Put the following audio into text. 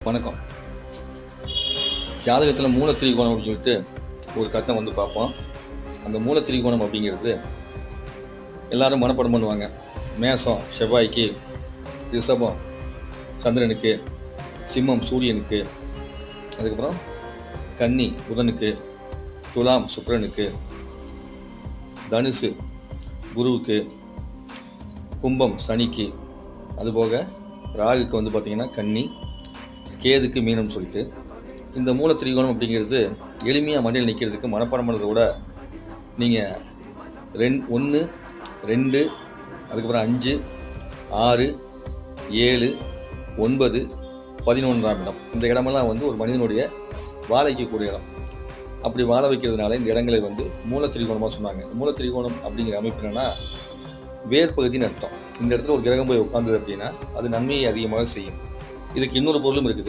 வணக்கம். ஜாதகத்தில் மூலத்திரிகோணம் அப்படின்னு சொல்லிட்டு ஒரு கட்டம் வந்து பார்ப்போம். அந்த மூலத்திரிகோணம் அப்படிங்கிறது எல்லாரும் மனப்பாடம் பண்ணுவாங்க. மேஷம் செவ்வாய்க்கு, ரிஷபம் சந்திரனுக்கு, சிம்மம் சூரியனுக்கு, அதுக்கப்புறம் கன்னி புதனுக்கு, துலாம் சுக்கிரனுக்கு, தனுசு குருவுக்கு, கும்பம் சனிக்கு, அதுபோக ராகுக்கு வந்து பார்த்திங்கன்னா கன்னி, கேதுக்கு மீனம் சொல்லிட்டு இந்த மூலத்திரிகோணம் அப்படிங்கிறது எளிமையாக மண்டையில் நிற்கிறதுக்கு மனப்பாடம் பண்ணுறத விட நீங்கள் 1, 2, அதுக்கப்புறம் 5, 6, 7, 9, 11ஆம் இடம், இந்த இடமெல்லாம் வந்து ஒரு மனிதனுடைய வாழ வைக்கக்கூடிய இடம். அப்படி வாழ வைக்கிறதுனால இந்த இடங்களை வந்து மூலத்திரிகோணமாக சொன்னாங்க. மூலத்திரிகோணம் அப்படிங்கிற அமைப்பு என்னன்னா வேர்பகுதின்னு அர்த்தம். இந்த இடத்துல ஒரு கிரகம் போய் உட்கார்ந்தது அப்படின்னா அது நன்மையை அதிகமாக செய்யும். இதுக்கு இன்னொரு பொருளும் இருக்குது.